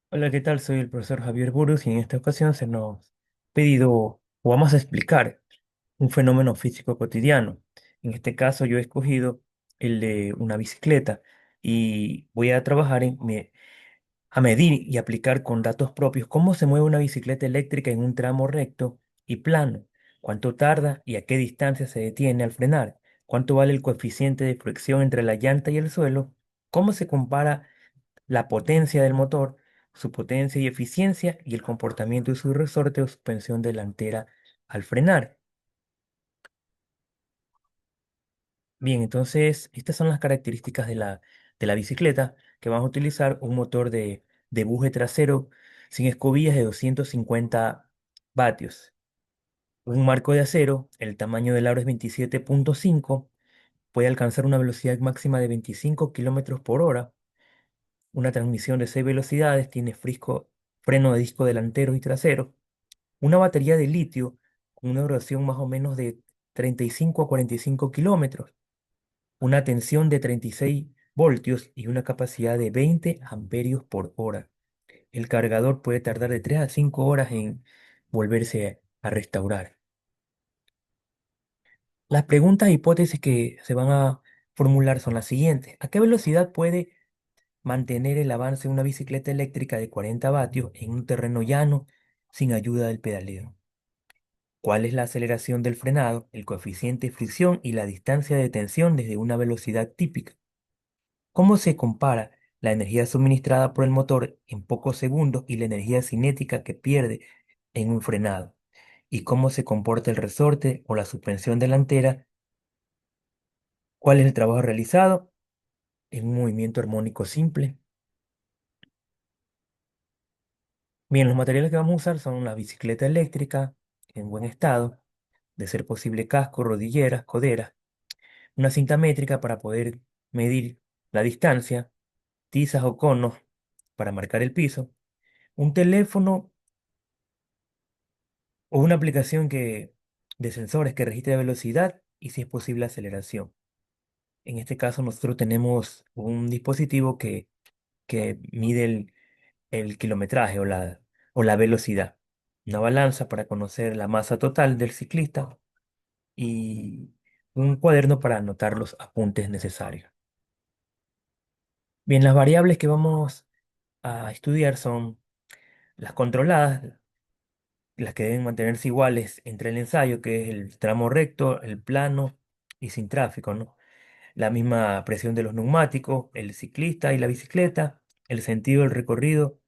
Hola, ¿qué tal? Soy el profesor Javier Burus y en esta ocasión se nos ha pedido o vamos a explicar un fenómeno físico cotidiano. En este caso yo he escogido el de una bicicleta y voy a trabajar a medir y aplicar con datos propios cómo se mueve una bicicleta eléctrica en un tramo recto y plano, cuánto tarda y a qué distancia se detiene al frenar, cuánto vale el coeficiente de fricción entre la llanta y el suelo, cómo se compara la potencia del motor, su potencia y eficiencia y el comportamiento de su resorte o suspensión delantera al frenar. Bien, entonces estas son las características de la bicicleta, que vamos a utilizar un motor de buje trasero sin escobillas de 250 vatios, un marco de acero, el tamaño del aro es 27,5, puede alcanzar una velocidad máxima de 25 kilómetros por hora, una transmisión de 6 velocidades, tiene freno de disco delantero y trasero, una batería de litio con una duración más o menos de 35 a 45 kilómetros, una tensión de 36 voltios y una capacidad de 20 amperios por hora. El cargador puede tardar de 3 a 5 horas en volverse a restaurar. Las preguntas e hipótesis que se van a formular son las siguientes. ¿A qué velocidad puede mantener el avance de una bicicleta eléctrica de 40 vatios en un terreno llano sin ayuda del pedaleo? ¿Cuál es la aceleración del frenado, el coeficiente de fricción y la distancia de detención desde una velocidad típica? ¿Cómo se compara la energía suministrada por el motor en pocos segundos y la energía cinética que pierde en un frenado? ¿Y cómo se comporta el resorte o la suspensión delantera? ¿Cuál es el trabajo realizado en un movimiento armónico simple? Bien, los materiales que vamos a usar son la bicicleta eléctrica en buen estado, de ser posible casco, rodilleras, coderas, una cinta métrica para poder medir la distancia, tizas o conos para marcar el piso, un teléfono o una aplicación de sensores que registre velocidad y si es posible aceleración. En este caso nosotros tenemos un dispositivo que mide el kilometraje o la velocidad, una balanza para conocer la masa total del ciclista y un cuaderno para anotar los apuntes necesarios. Bien, las variables que vamos a estudiar son las controladas, las que deben mantenerse iguales entre el ensayo, que es el tramo recto, el plano y sin tráfico, ¿no? La misma presión de los neumáticos, el ciclista y la bicicleta, el sentido del recorrido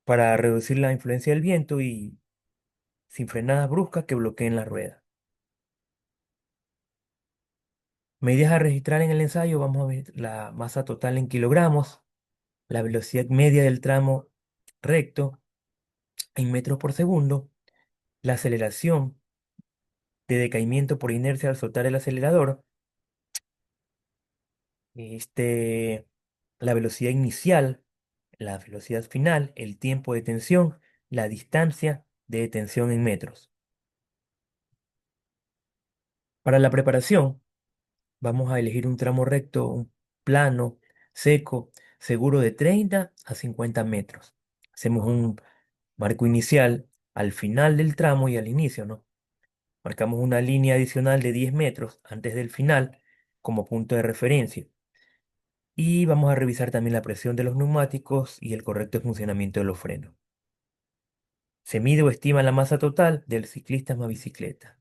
para reducir la influencia del viento y sin frenadas bruscas que bloqueen la rueda. Medidas a registrar en el ensayo, vamos a ver la masa total en kilogramos, la velocidad media del tramo recto en metros por segundo, la aceleración de decaimiento por inercia al soltar el acelerador, este, la velocidad inicial, la velocidad final, el tiempo de tensión, la distancia de detención en metros. Para la preparación, vamos a elegir un tramo recto, un plano, seco, seguro de 30 a 50 metros. Hacemos un marco inicial al final del tramo y al inicio, ¿no? Marcamos una línea adicional de 10 metros antes del final como punto de referencia. Y vamos a revisar también la presión de los neumáticos y el correcto funcionamiento de los frenos. Se mide o estima la masa total del ciclista más bicicleta.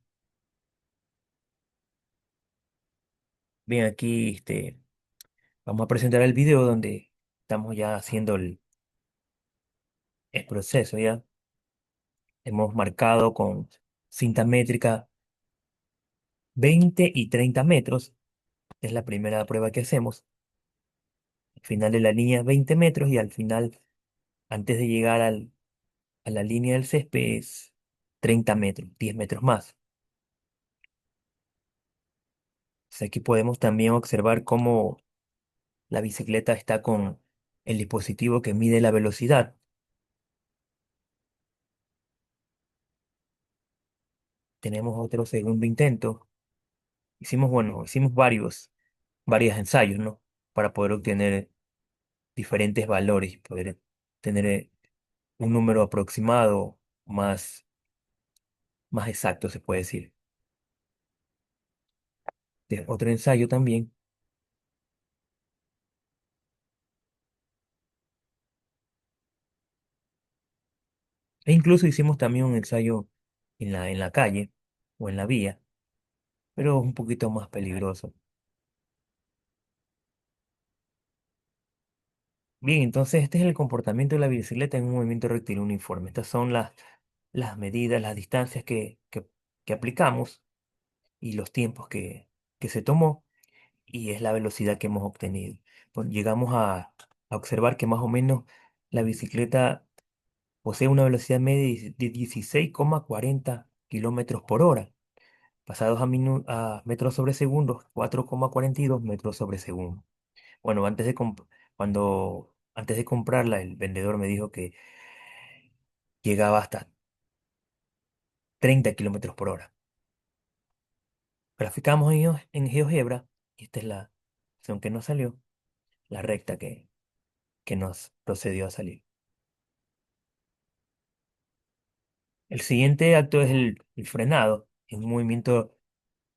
Bien, aquí vamos a presentar el video donde estamos ya haciendo el proceso, ¿ya? Hemos marcado con cinta métrica 20 y 30 metros. Es la primera prueba que hacemos. Al final de la línea 20 metros y al final, antes de llegar a la línea del césped, es 30 metros, 10 metros más. Aquí podemos también observar cómo la bicicleta está con el dispositivo que mide la velocidad. Tenemos otro segundo intento. Hicimos varios ensayos, ¿no? Para poder obtener diferentes valores y poder tener un número aproximado más exacto, se puede decir. Otro ensayo también. E incluso hicimos también un ensayo en la calle o en la vía, pero un poquito más peligroso. Bien, entonces este es el comportamiento de la bicicleta en un movimiento rectilíneo uniforme. Estas son las medidas, las distancias que aplicamos y los tiempos que se tomó y es la velocidad que hemos obtenido. Bueno, llegamos a observar que más o menos la bicicleta posee una velocidad media de 16,40 kilómetros por hora, pasados a metros sobre segundo, 4,42 metros sobre segundo. Bueno, antes de comprarla, el vendedor me dijo que llegaba hasta 30 kilómetros por hora. Graficamos en GeoGebra, y esta es la opción que nos salió, la recta que nos procedió a salir. El siguiente acto es el frenado, en un movimiento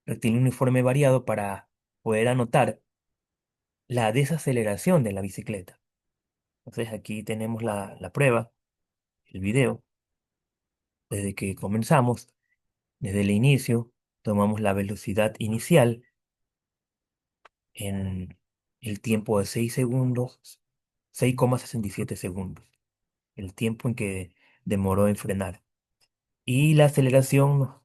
rectilíneo uniforme variado para poder anotar la desaceleración de la bicicleta. Entonces aquí tenemos la prueba, el video, desde que comenzamos, desde el inicio, tomamos la velocidad inicial en el tiempo de 6 segundos, 6,67 segundos, el tiempo en que demoró en frenar. Y la aceleración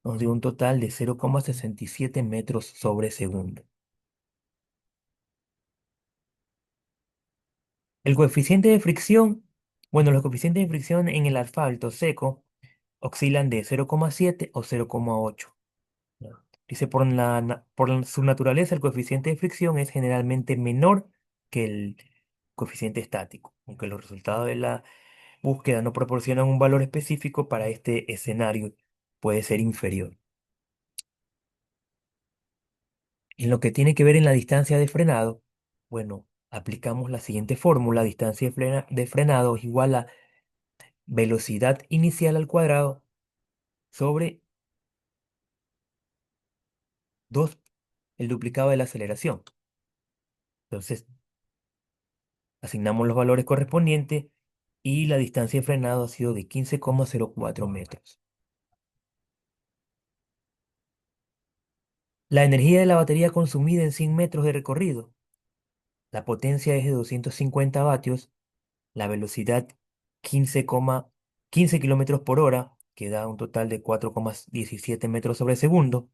nos dio un total de 0,67 metros sobre segundo. El coeficiente de fricción, bueno, los coeficientes de fricción en el asfalto seco oscilan de 0,7 o 0,8. ¿No? Dice, su naturaleza, el coeficiente de fricción es generalmente menor que el coeficiente estático, aunque los resultados de la búsqueda no proporcionan un valor específico para este escenario, puede ser inferior. En lo que tiene que ver en la distancia de frenado, bueno, aplicamos la siguiente fórmula: distancia de frenado es igual a velocidad inicial al cuadrado sobre 2 el duplicado de la aceleración. Entonces, asignamos los valores correspondientes y la distancia de frenado ha sido de 15,04 metros. La energía de la batería consumida en 100 metros de recorrido. La potencia es de 250 vatios, la velocidad 15 kilómetros por hora, que da un total de 4,17 metros sobre segundo,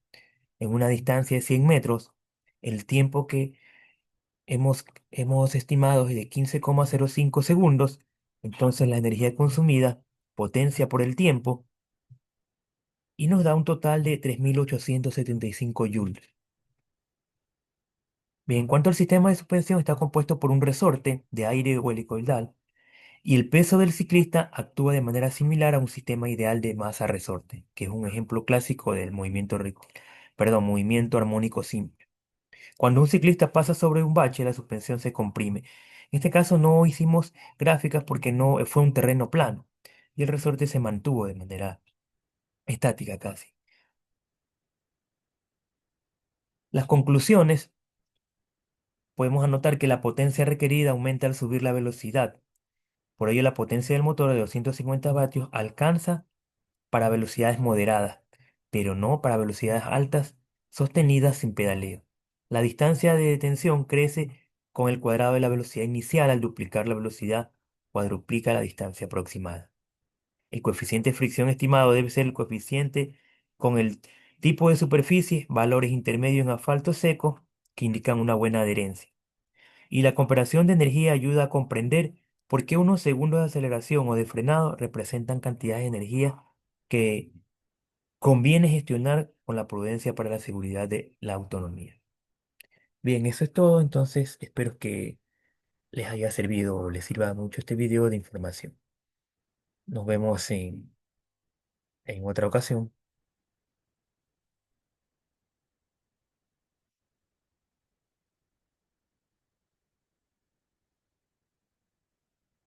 en una distancia de 100 metros. El tiempo que hemos estimado es de 15,05 segundos. Entonces la energía consumida, potencia por el tiempo, y nos da un total de 3.875 joules. Bien, en cuanto al sistema de suspensión, está compuesto por un resorte de aire o helicoidal, y el peso del ciclista actúa de manera similar a un sistema ideal de masa-resorte, que es un ejemplo clásico del movimiento armónico simple. Cuando un ciclista pasa sobre un bache, la suspensión se comprime. En este caso no hicimos gráficas porque no fue un terreno plano y el resorte se mantuvo de manera estática casi. Las conclusiones: podemos anotar que la potencia requerida aumenta al subir la velocidad. Por ello, la potencia del motor de 250 vatios alcanza para velocidades moderadas, pero no para velocidades altas sostenidas sin pedaleo. La distancia de detención crece con el cuadrado de la velocidad inicial. Al duplicar la velocidad, cuadruplica la distancia aproximada. El coeficiente de fricción estimado debe ser el coeficiente con el tipo de superficie, valores intermedios en asfalto seco que indican una buena adherencia. Y la comparación de energía ayuda a comprender por qué unos segundos de aceleración o de frenado representan cantidades de energía que conviene gestionar con la prudencia para la seguridad de la autonomía. Bien, eso es todo. Entonces espero que les haya servido o les sirva mucho este video de información. Nos vemos en otra ocasión.